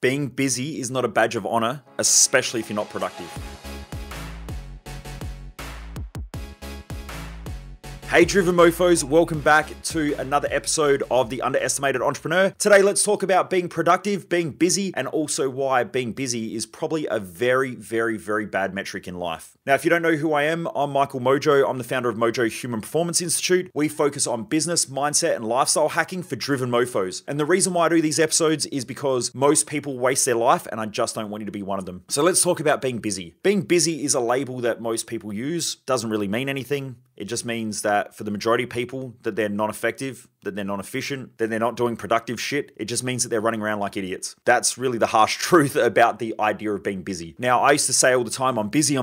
Being busy is not a badge of honor, especially if you're not productive. Hey Driven Mofos, welcome back to another episode of The Underestimated Entrepreneur. Today, let's talk about being productive, being busy, and also why being busy is probably a very bad metric in life. Now, if you don't know who I am, I'm Michael Mojo. I'm the founder of Mojo Human Performance Institute. We focus on business, mindset, and lifestyle hacking for driven mofos. And the reason why I do these episodes is because most people waste their life, and I just don't want you to be one of them. So let's talk about being busy. Being busy is a label that most people use, doesn't really mean anything. It just means that for the majority of people, that they're not effective, that they're not efficient, that they're not doing productive shit. It just means that they're running around like idiots. That's really the harsh truth about the idea of being busy. Now, I used to say all the time, I'm busy.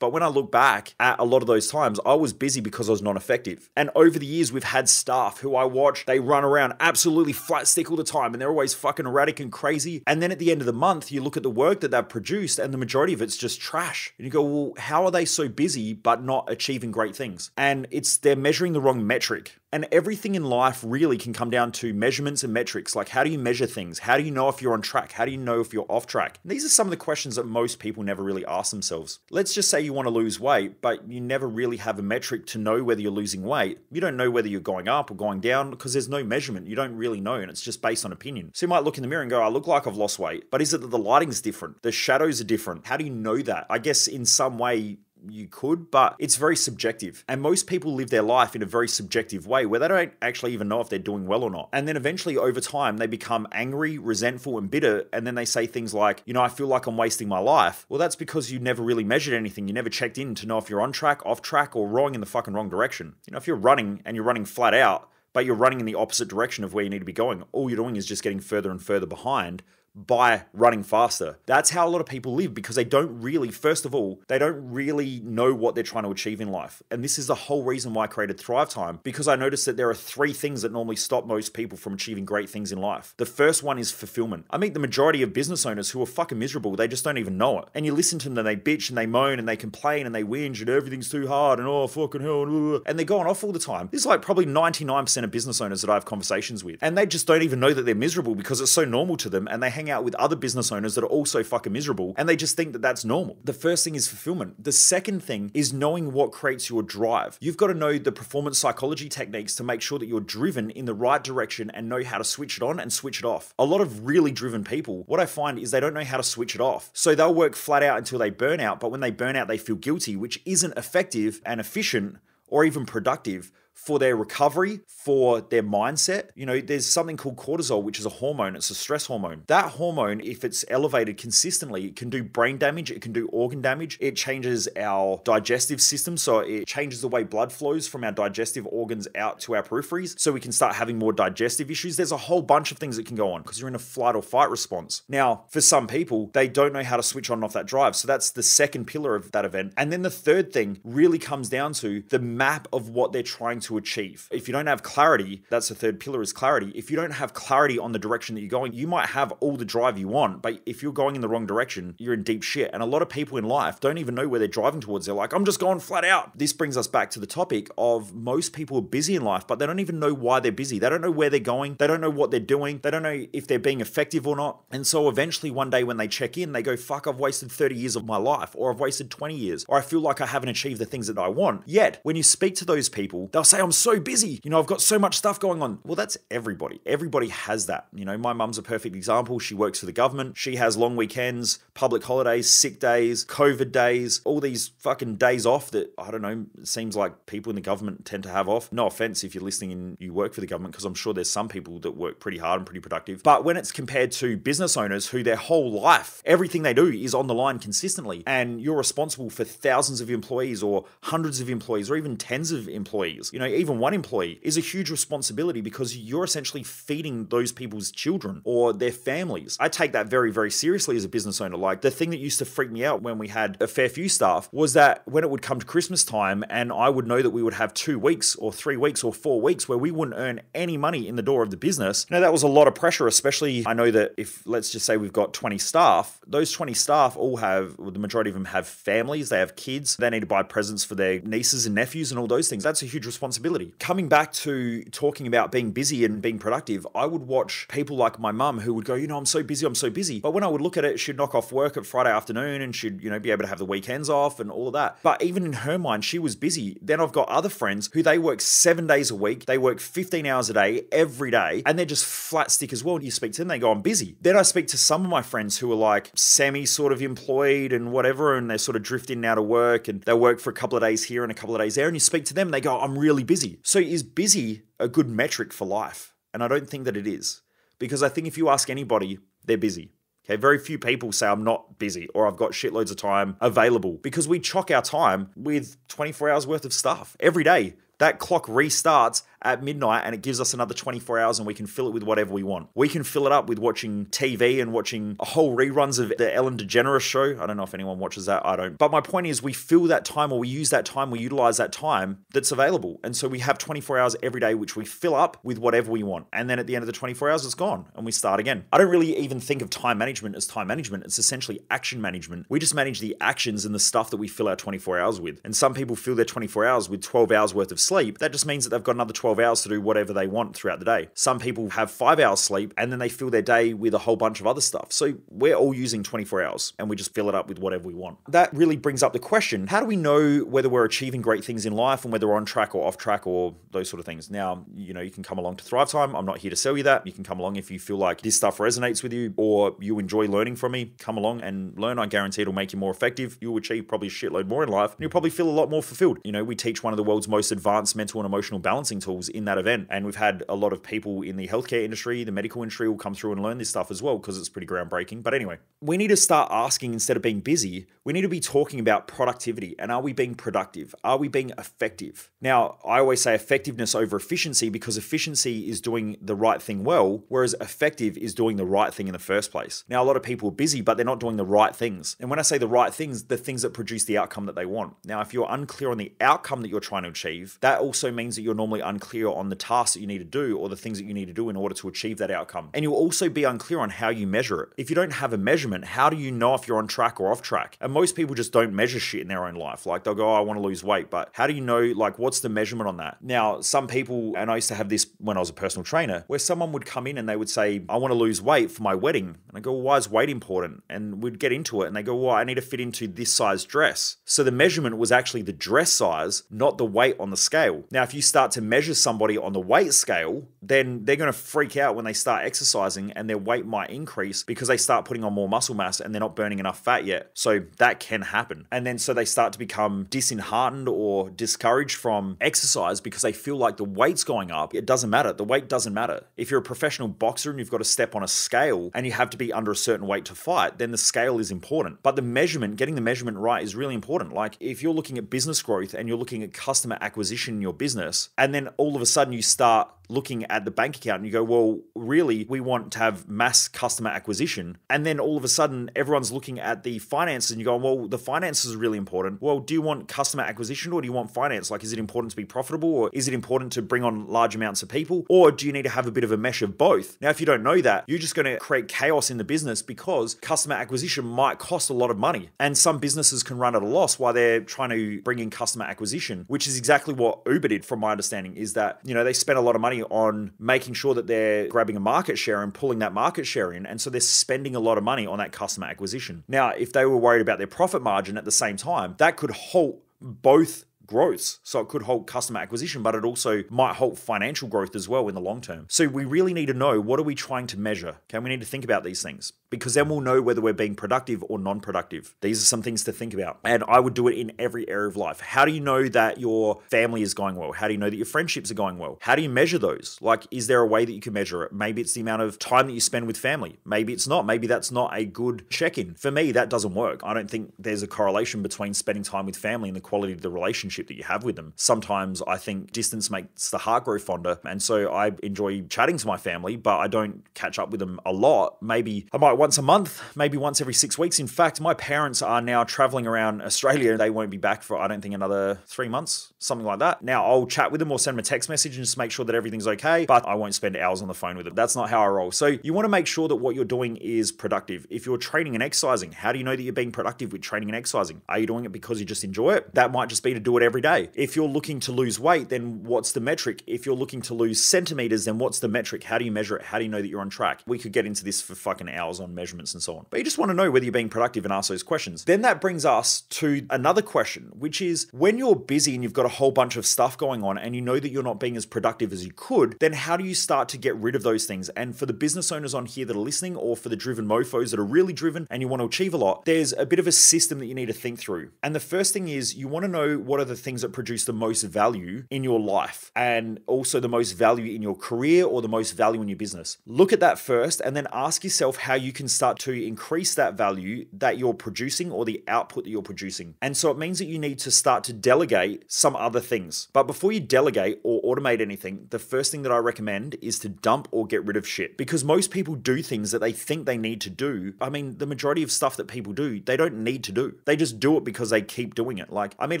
But when I look back at a lot of those times, I was busy because I was not effective. And over the years, we've had staff who I watch, they run around absolutely flat stick all the time, and they're always fucking erratic and crazy. And then at the end of the month, you look at the work that they've produced, and the majority of it's just trash. And you go, well, how are they so busy but not achieving great things? And they're measuring the wrong metric. And everything in life really can come down to measurements and metrics. Like, how do you measure things? How do you know if you're on track? How do you know if you're off track? And these are some of the questions that most people never really ask themselves. Let's just say you want to lose weight, but you never really have a metric to know whether you're losing weight. You don't know whether you're going up or going down because there's no measurement. You don't really know, and it's just based on opinion. So you might look in the mirror and go, I look like I've lost weight. But is it that the lighting's different? The shadows are different. How do you know that? I guess in some way, you could, but it's very subjective. And most people live their life in a very subjective way where they don't actually even know if they're doing well or not. And then eventually over time, they become angry, resentful, and bitter. And then they say things like, I feel like I'm wasting my life. Well, that's because you never really measured anything. You never checked in to know if you're on track, off track, or wrong in the fucking wrong direction. If you're running and you're running flat out, but you're running in the opposite direction of where you need to be going, all you're doing is just getting further and further behind by running faster. That's how a lot of people live because they don't really, first of all, they don't really know what they're trying to achieve in life. And this is the whole reason why I created Thrive Time, because I noticed that there are three things that normally stop most people from achieving great things in life. The first one is fulfillment. I meet the majority of business owners who are fucking miserable. They just don't even know it. And you listen to them and they bitch and they moan and they complain and they whinge and everything's too hard and oh fucking hell and they're going off all the time. This is like probably 99% of business owners that I have conversations with. And they just don't even know that they're miserable because it's so normal to them, and they hang out with other business owners that are also fucking miserable and they just think that that's normal. The first thing is fulfillment. The second thing is knowing what creates your drive. You've got to know the performance psychology techniques to make sure that you're driven in the right direction and know how to switch it on and switch it off. A lot of really driven people, what I find is they don't know how to switch it off. So they'll work flat out until they burn out, but when they burn out, they feel guilty, which isn't effective and efficient or even productive for their recovery, for their mindset. There's something called cortisol, which is a hormone. It's a stress hormone. That hormone, if it's elevated consistently, it can do brain damage. It can do organ damage. It changes our digestive system. So it changes the way blood flows from our digestive organs out to our peripheries. So we can start having more digestive issues. There's a whole bunch of things that can go on because you're in a flight or fight response. Now, for some people, they don't know how to switch on and off that drive. So that's the second pillar of that event. And then the third thing really comes down to the map of what they're trying to achieve. If you don't have clarity, that's the third pillar, is clarity. If you don't have clarity on the direction that you're going, you might have all the drive you want, but if you're going in the wrong direction, you're in deep shit. And a lot of people in life don't even know where they're driving towards. They're like, I'm just going flat out. This brings us back to the topic of most people are busy in life, but they don't even know why they're busy. They don't know where they're going. They don't know what they're doing. They don't know if they're being effective or not. And so eventually one day when they check in, they go, fuck, I've wasted 30 years of my life, or I've wasted 20 years, or I feel like I haven't achieved the things that I want. Yet when you speak to those people, they'll say, I'm so busy. I've got so much stuff going on. Well, that's everybody. Everybody has that. My mum's a perfect example. She works for the government. She has long weekends, public holidays, sick days, COVID days, all these fucking days off that, I don't know, it seems like people in the government tend to have off. No offense if you're listening and you work for the government, because I'm sure there's some people that work pretty hard and pretty productive. But when it's compared to business owners who their whole life, everything they do is on the line consistently, and you're responsible for thousands of employees or hundreds of employees or even tens of employees, even one employee is a huge responsibility because you're essentially feeding those people's children or their families. I take that very seriously as a business owner. Like, the thing that used to freak me out when we had a fair few staff was that when it would come to Christmas time and I would know that we would have 2 weeks or 3 weeks or 4 weeks where we wouldn't earn any money in the door of the business. That was a lot of pressure, especially I know that if, let's just say we've got 20 staff, those 20 staff all have, well, the majority of them have families, they have kids, they need to buy presents for their nieces and nephews and all those things. That's a huge responsibility responsibility. Coming back to talking about being busy and being productive, I would watch people like my mum who would go, I'm so busy, I'm so busy. But when I would look at it, she'd knock off work at Friday afternoon and she'd, be able to have the weekends off and all of that. But even in her mind, she was busy. Then I've got other friends who they work 7 days a week. They work 15 hours a day, every day, and they're just flat stick as well. You speak to them, they go, I'm busy. Then I speak to some of my friends who are like semi sort of employed and whatever, and they're sort of drifting out of work and they'll work for a couple of days here and a couple of days there. And you speak to them, they go, I'm really busy. So is busy a good metric for life? And I don't think that it is, because I think if you ask anybody, they're busy. Okay, very few people say I'm not busy or I've got shitloads of time available, because we chock our time with 24 hours worth of stuff every day. That clock restarts at midnight and it gives us another 24 hours and we can fill it with whatever we want. We can fill it up with watching TV and watching a whole reruns of the Ellen DeGeneres show. I don't know if anyone watches that. I don't. But my point is, we fill that time, or we use that time, we utilize that time that's available. And so we have 24 hours every day, which we fill up with whatever we want. And then at the end of the 24 hours, it's gone and we start again. I don't really even think of time management as time management. It's essentially action management. We just manage the actions and the stuff that we fill our 24 hours with. And some people fill their 24 hours with 12 hours worth of sleep. That just means that they've got another 12 hours to do whatever they want throughout the day. Some people have 5 hours sleep and then they fill their day with a whole bunch of other stuff. So we're all using 24 hours and we just fill it up with whatever we want. That really brings up the question, how do we know whether we're achieving great things in life and whether we're on track or off track or those sort of things? Now, you can come along to Thrive Time. I'm not here to sell you that. You can come along if you feel like this stuff resonates with you or you enjoy learning from me. Come along and learn. I guarantee it'll make you more effective. You'll achieve probably a shitload more in life and you'll probably feel a lot more fulfilled. We teach one of the world's most advanced mental and emotional balancing tools in that event. And we've had a lot of people in the healthcare industry, the medical industry will come through and learn this stuff as well, because it's pretty groundbreaking. But anyway, we need to start asking, instead of being busy, we need to be talking about productivity. And are we being productive? Are we being effective? Now, I always say effectiveness over efficiency, because efficiency is doing the right thing well, whereas effective is doing the right thing in the first place. Now, a lot of people are busy, but they're not doing the right things. And when I say the right things, the things that produce the outcome that they want. Now, if you're unclear on the outcome that you're trying to achieve, that also means that you're normally unclear on the tasks that you need to do or the things that you need to do in order to achieve that outcome. And you'll also be unclear on how you measure it. If you don't have a measurement, how do you know if you're on track or off track? And most people just don't measure shit in their own life. Like they'll go, I want to lose weight, but how do you know, what's the measurement on that? Now, some people, and I used to have this when I was a personal trainer, where someone would come in and they would say, I want to lose weight for my wedding. And I go, well, why is weight important? And we'd get into it and they go, well, I need to fit into this size dress. So the measurement was actually the dress size, not the weight on the scale. Now, if you start to measure somebody on the weight scale, then they're going to freak out when they start exercising and their weight might increase because they start putting on more muscle mass and they're not burning enough fat yet. So that can happen. And then so they start to become disheartened or discouraged from exercise because they feel like the weight's going up. It doesn't matter. The weight doesn't matter. If you're a professional boxer and you've got to step on a scale and you have to be under a certain weight to fight, then the scale is important. But the measurement, getting the measurement right is really important. Like if you're looking at business growth and you're looking at customer acquisition in your business, and then all of a sudden you start looking at the bank account and you go, well, really, we want to have mass customer acquisition. And then all of a sudden, everyone's looking at the finances and you go, well, the finances are really important. Well, do you want customer acquisition or do you want finance? Like, is it important to be profitable or is it important to bring on large amounts of people? Or do you need to have a bit of a mesh of both? Now, if you don't know that, you're just going to create chaos in the business because customer acquisition might cost a lot of money. And some businesses can run at a loss while they're trying to bring in customer acquisition, which is exactly what Uber did, from my understanding, is that, they spent a lot of money on making sure that they're grabbing a market share and pulling that market share in. And so they're spending a lot of money on that customer acquisition. Now, if they were worried about their profit margin at the same time, that could halt both growths. So it could halt customer acquisition, but it also might halt financial growth as well in the long term. So we really need to know, what are we trying to measure? Okay, we need to think about these things, because then we'll know whether we're being productive or non-productive. These are some things to think about. And I would do it in every area of life. How do you know that your family is going well? How do you know that your friendships are going well? How do you measure those? Like, is there a way that you can measure it? Maybe it's the amount of time that you spend with family. Maybe it's not. Maybe that's not a good check-in. For me, that doesn't work. I don't think there's a correlation between spending time with family and the quality of the relationship that you have with them. Sometimes I think distance makes the heart grow fonder. And so I enjoy chatting to my family, but I don't catch up with them a lot. Maybe I might once a month, maybe once every 6 weeks. In fact, my parents are now traveling around Australia. They won't be back for, I don't think, another 3 months, something like that. Now, I'll chat with them or send them a text message and just make sure that everything's okay, but I won't spend hours on the phone with them. That's not how I roll. So you want to make sure that what you're doing is productive. If you're training and exercising, how do you know that you're being productive with training and exercising? Are you doing it because you just enjoy it? That might just be to do it every day. If you're looking to lose weight, then what's the metric? If you're looking to lose centimeters, then what's the metric? How do you measure it? How do you know that you're on track? We could get into this for fucking hours on measurements and so on. But you just want to know whether you're being productive and ask those questions. Then that brings us to another question, which is when you're busy and you've got a whole bunch of stuff going on and you know that you're not being as productive as you could, then how do you start to get rid of those things? And for the business owners on here that are listening, or for the driven mofos that are really driven and you want to achieve a lot, there's a bit of a system that you need to think through. And the first thing is you want to know what are the things that produce the most value in your life and also the most value in your career or the most value in your business. Look at that first and then ask yourself how you can start to increase that value that you're producing or the output that you're producing. And so it means that you need to start to delegate some other things. But before you delegate or automate anything, the first thing that I recommend is to dump or get rid of shit, because most people do things that they think they need to do. I mean, the majority of stuff that people do, they don't need to do. They just do it because they keep doing it. Like, I meet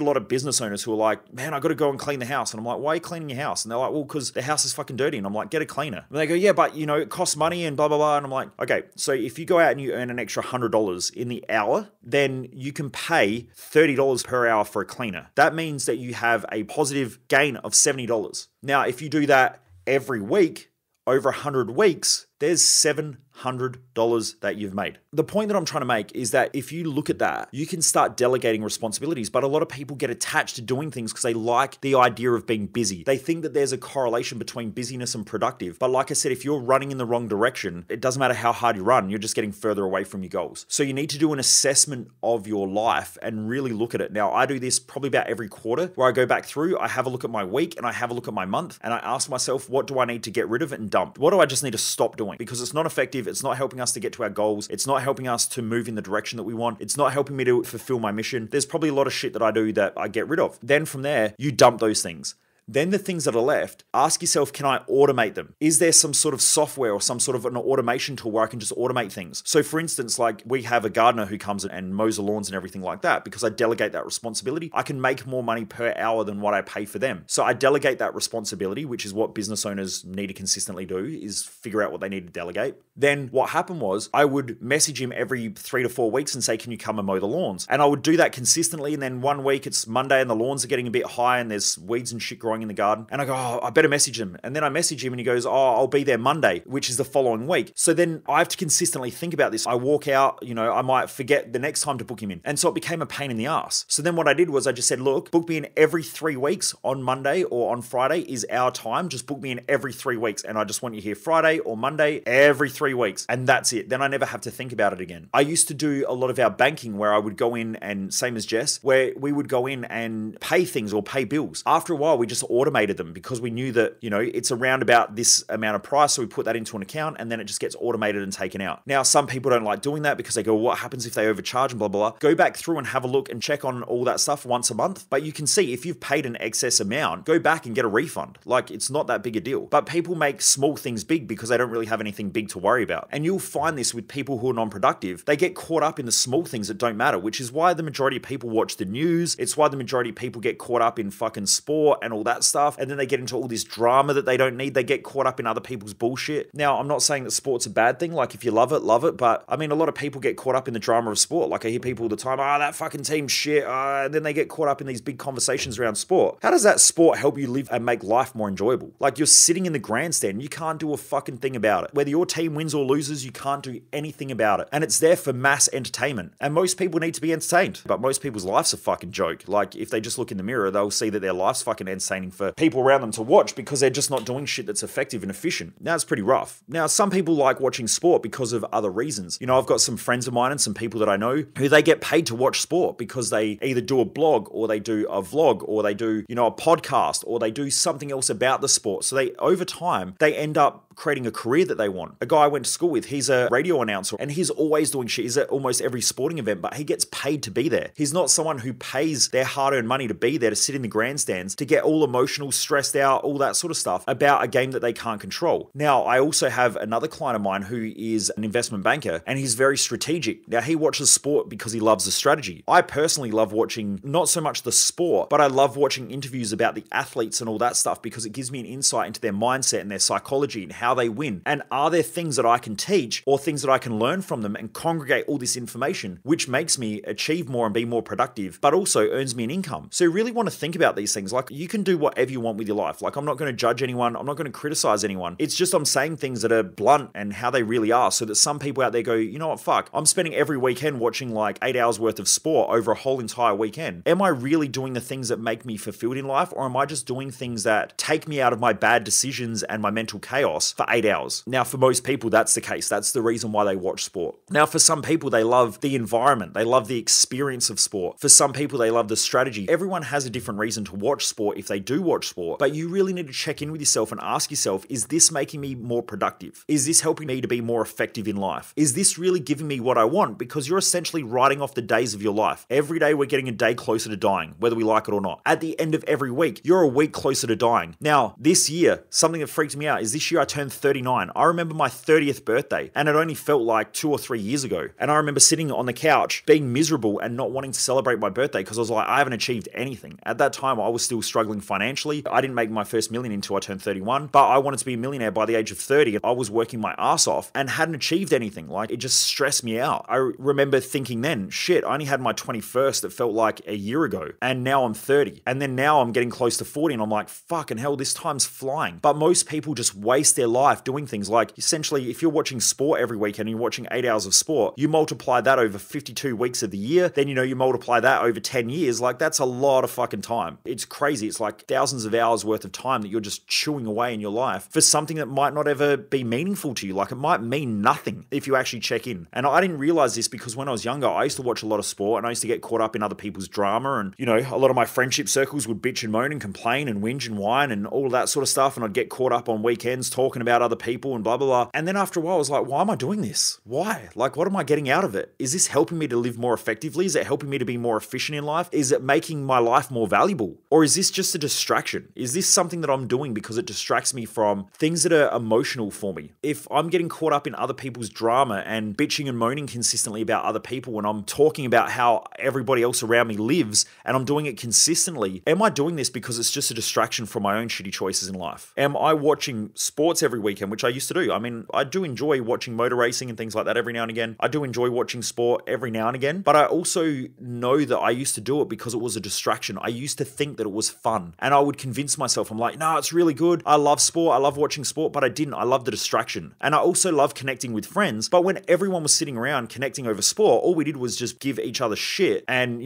a lot of business owners who are like, man, I got to go and clean the house. And I'm like, why are you cleaning your house? And they're like, well, because the house is fucking dirty. And I'm like, get a cleaner. And they go, yeah, but it costs money and blah, blah, blah. And I'm like, okay, so if you go out and you earn an extra $100 in the hour, then you can pay $30 per hour for a cleaner. That means that you have a positive gain of $70. Now, if you do that every week, over 100 weeks, there's $700 that you've made. The point that I'm trying to make is that if you look at that, you can start delegating responsibilities, but a lot of people get attached to doing things because they like the idea of being busy. They think that there's a correlation between busyness and productive. But like I said, if you're running in the wrong direction, it doesn't matter how hard you run, you're just getting further away from your goals. So you need to do an assessment of your life and really look at it. Now, I do this probably about every quarter where I go back through, I have a look at my week and I have a look at my month and I ask myself, what do I need to get rid of and dump? What do I just need to stop doing? Because it's not effective. It's not helping us to get to our goals. It's not helping us to move in the direction that we want. It's not helping me to fulfill my mission. There's probably a lot of shit that I do that I get rid of. Then from there, you dump those things. Then the things that are left, ask yourself, can I automate them? Is there some sort of software or some sort of an automation tool where I can just automate things? So for instance, like we have a gardener who comes and mows the lawns and everything like that. Because I delegate that responsibility, I can make more money per hour than what I pay for them. So I delegate that responsibility, which is what business owners need to consistently do, is figure out what they need to delegate. Then what happened was I would message him every 3 to 4 weeks and say, can you come and mow the lawns? And I would do that consistently. And then one week it's Monday and the lawns are getting a bit high and there's weeds and shit growing in the garden. And I go, oh, I better message him. And then I message him and he goes, oh, I'll be there Monday, which is the following week. So then I have to consistently think about this. I walk out, I might forget the next time to book him in. And so it became a pain in the ass. So then what I did was I just said, look, book me in every 3 weeks on Monday or on Friday is our time. Just book me in every 3 weeks. And I just want you here Friday or Monday every 3 weeks. And that's it. Then I never have to think about it again. I used to do a lot of our banking where I would go in and same as Jess, where we would go in and pay things or pay bills. After a while, we just automated them because we knew that, it's around about this amount of price. So we put that into an account and then it just gets automated and taken out. Now, some people don't like doing that because they go, what happens if they overcharge and blah, blah, blah. Go back through and have a look and check on all that stuff once a month. But you can see if you've paid an excess amount, go back and get a refund. Like it's not that big a deal. But people make small things big because they don't really have anything big to worry about. And you'll find this with people who are non-productive. They get caught up in the small things that don't matter, which is why the majority of people watch the news. It's why the majority of people get caught up in fucking sport and all that stuff. And then they get into all this drama that they don't need. They get caught up in other people's bullshit. Now, I'm not saying that sport's a bad thing. Like if you love it, love it. But I mean, a lot of people get caught up in the drama of sport. Like I hear people all the time, that fucking team's shit. And then they get caught up in these big conversations around sport. How does that sport help you live and make life more enjoyable? Like you're sitting in the grandstand. You can't do a fucking thing about it. Whether your team wins or loses, you can't do anything about it. And it's there for mass entertainment. And most people need to be entertained. But most people's life's a fucking joke. Like if they just look in the mirror, they'll see that their life's fucking entertaining for people around them to watch because they're just not doing shit that's effective and efficient. Now it's pretty rough. Now, some people like watching sport because of other reasons. I've got some friends of mine and some people that I know who they get paid to watch sport because they either do a blog or they do a vlog or they do, a podcast or they do something else about the sport. So over time, they end up creating a career that they want. A guy I went to school with, he's a radio announcer and he's always doing shit. He's at almost every sporting event, but he gets paid to be there. He's not someone who pays their hard-earned money to be there, to sit in the grandstands, to get all the emotional, stressed out, all that sort of stuff about a game that they can't control. Now, I also have another client of mine who is an investment banker, and he's very strategic. Now, he watches sport because he loves the strategy. I personally love watching not so much the sport, but I love watching interviews about the athletes and all that stuff because it gives me an insight into their mindset and their psychology and how they win. And are there things that I can teach or things that I can learn from them and congregate all this information, which makes me achieve more and be more productive, but also earns me an income? So you really want to think about these things. Like, you can do whatever you want with your life. Like, I'm not going to judge anyone. I'm not going to criticize anyone. It's just I'm saying things that are blunt and how they really are, so that some people out there go, you know what, fuck, I'm spending every weekend watching like 8 hours worth of sport over a whole entire weekend. Am I really doing the things that make me fulfilled in life, or am I just doing things that take me out of my bad decisions and my mental chaos for 8 hours? Now, for most people, that's the case. That's the reason why they watch sport. Now, for some people, they love the environment. They love the experience of sport. For some people, they love the strategy. Everyone has a different reason to watch sport if they do watch sport, but you really need to check in with yourself and ask yourself, is this making me more productive? Is this helping me to be more effective in life? Is this really giving me what I want? Because you're essentially writing off the days of your life. Every day we're getting a day closer to dying, whether we like it or not. At the end of every week, you're a week closer to dying. Now, this year, something that freaked me out is this year I turned 39. I remember my 30th birthday, and it only felt like 2 or 3 years ago. And I remember sitting on the couch being miserable and not wanting to celebrate my birthday because I was like, I haven't achieved anything. At that time, I was still struggling financially. I didn't make my first million until I turned 31, but I wanted to be a millionaire by the age of 30. I was working my ass off and hadn't achieved anything. Like, it just stressed me out. I remember thinking then, shit, I only had my 21st that felt like a year ago, and now I'm 30. And then now I'm getting close to 40, and I'm like, fucking hell, this time's flying. But most people just waste their life doing things like, essentially, if you're watching sport every weekend and you're watching 8 hours of sport, you multiply that over 52 weeks of the year, then you multiply that over 10 years, like that's a lot of fucking time. It's crazy. It's like thousands of hours worth of time that you're just chewing away in your life for something that might not ever be meaningful to you. Like, it might mean nothing if you actually check in. And I didn't realize this because when I was younger, I used to watch a lot of sport and I used to get caught up in other people's drama. And, a lot of my friendship circles would bitch and moan and complain and whinge and whine and all of that sort of stuff. And I'd get caught up on weekends talking about other people and blah, blah, blah. And then after a while, I was like, why am I doing this? Why? Like, what am I getting out of it? Is this helping me to live more effectively? Is it helping me to be more efficient in life? Is it making my life more valuable? Or is this just a distraction? Is this something that I'm doing because it distracts me from things that are emotional for me? If I'm getting caught up in other people's drama and bitching and moaning consistently about other people, when I'm talking about how everybody else around me lives and I'm doing it consistently, am I doing this because it's just a distraction from my own shitty choices in life? Am I watching sports every weekend, which I used to do? I mean, I do enjoy watching motor racing and things like that every now and again. I do enjoy watching sport every now and again, but I also know that I used to do it because it was a distraction. I used to think that it was fun, and I would convince myself, I'm like, no, it's really good. I love sport. I love watching sport, but I didn't. I love the distraction. And I also love connecting with friends. But when everyone was sitting around connecting over sport, all we did was just give each other shit and,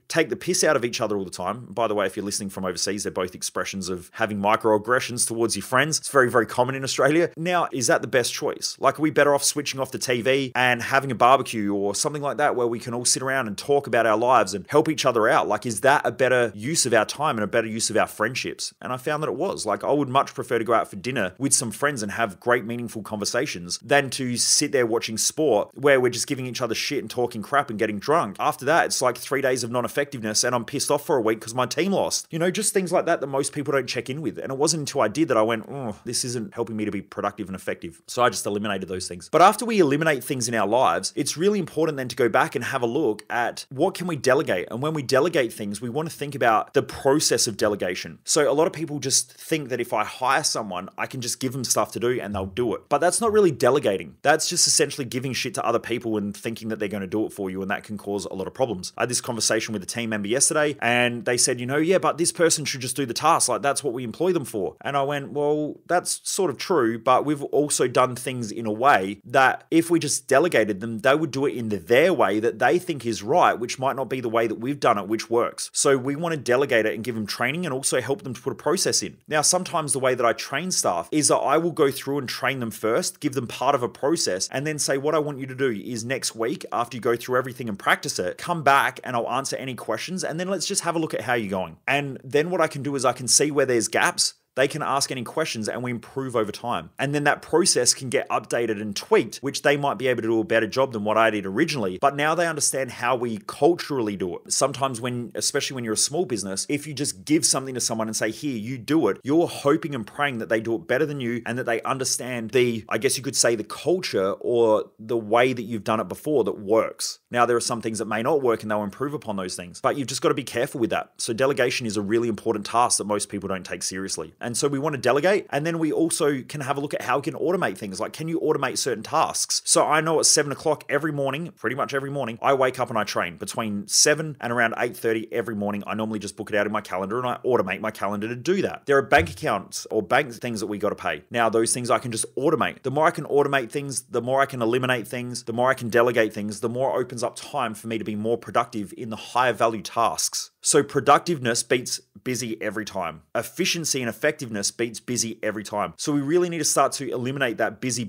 take the piss out of each other all the time. By the way, if you're listening from overseas, they're both expressions of having microaggressions towards your friends. It's very, very common in Australia. Now, is that the best choice? Like, are we better off switching off the TV and having a barbecue or something like that where we can all sit around and talk about our lives and help each other out? Like, is that a better use of our time and a better use of our friendships? And I found that it was. Like, I would much prefer to go out for dinner with some friends and have great, meaningful conversations than to sit there watching sport where we're just giving each other shit and talking crap and getting drunk. After that, it's like 3 days of non-effectiveness and I'm pissed off for a week because my team lost. Just things like that most people don't check in with. And it wasn't until I did that I went, oh, this isn't helping me to be productive and effective. So I just eliminated those things. But after we eliminate things in our lives, it's really important then to go back and have a look at what can we delegate. And when we delegate things, we want to think about the process of delegation. So a lot of people just think that if I hire someone, I can just give them stuff to do and they'll do it. But that's not really delegating. That's just essentially giving shit to other people and thinking that they're going to do it for you. And that can cause a lot of problems. I had this conversation with a team member yesterday and they said, yeah, but this person should just do the task. Like, that's what we employ them for. And I went, well, that's sort of true, but we've also done things in a way that if we just delegated them, they would do it in their way that they think is right, which might not be the way that we've done it, which works. So we want to delegate it and give them training and also help them to put a process in. Now, sometimes the way that I train staff is that I will go through and train them first, give them part of a process, and then say, what I want you to do is next week, after you go through everything and practice it, come back and I'll answer any questions, and then let's just have a look at how you're going. And then what I can do is I can see where there's gaps They can ask any questions and we improve over time. And then that process can get updated and tweaked, which they might be able to do a better job than what I did originally. But now they understand how we culturally do it. Sometimes especially when you're a small business, if you just give something to someone and say, here, you do it, you're hoping and praying that they do it better than you and that they understand I guess you could say the culture or the way that you've done it before that works. Now, there are some things that may not work and they'll improve upon those things, but you've just got to be careful with that. So delegation is a really important task that most people don't take seriously. And so we want to delegate. And then we also can have a look at how we can automate things. Like, can you automate certain tasks? So I know at 7 o'clock every morning, pretty much every morning, I wake up and I train between 7 and around 8:30 every morning. I normally just book it out in my calendar and I automate my calendar to do that. There are bank accounts or bank things that we got to pay. Now, those things I can just automate. The more I can automate things, the more I can eliminate things, the more I can delegate things, the more it opens up time for me to be more productive in the higher value tasks. So productiveness beats busy every time. Efficiency and effectiveness beats busy every time. So we really need to start to eliminate that busy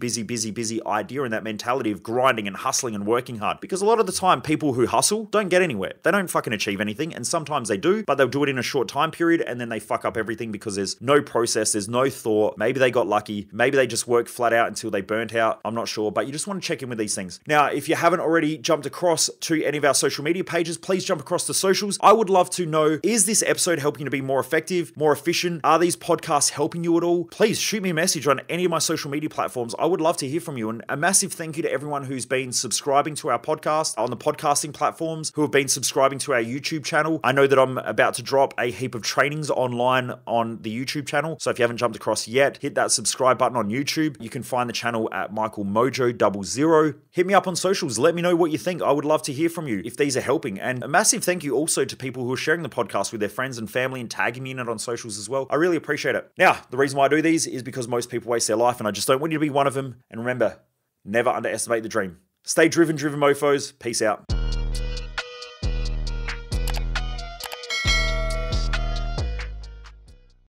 idea and that mentality of grinding and hustling and working hard. Because a lot of the time, people who hustle don't get anywhere. They don't fucking achieve anything. And sometimes they do, but they'll do it in a short time period and then they fuck up everything because there's no process, there's no thought. Maybe they got lucky. Maybe they just worked flat out until they burnt out. I'm not sure, but you just want to check in with these things. Now, if you haven't already jumped across to any of our social media pages, please jump across to socials. I would love to know, is this episode helping you to be more effective, more efficient? Are these podcasts helping you at all? Please shoot me a message on any of my social media platforms. I would love to hear from you. And a massive thank you to everyone who's been subscribing to our podcast on the podcasting platforms, who have been subscribing to our YouTube channel. I know that I'm about to drop a heap of trainings online on the YouTube channel. So if you haven't jumped across yet, hit that subscribe button on YouTube. You can find the channel at Michael Mojo 00. Hit me up on socials. Let me know what you think. I would love to hear from you if these are helping. And a massive thank you also to people who are sharing the podcast with their friends and family and tagging me in it on socials as well. I really appreciate it. Now, the reason why I do these is because most people waste their life and I just don't want you to be one of them. And remember, never underestimate the dream. Stay driven, mofos. Peace out.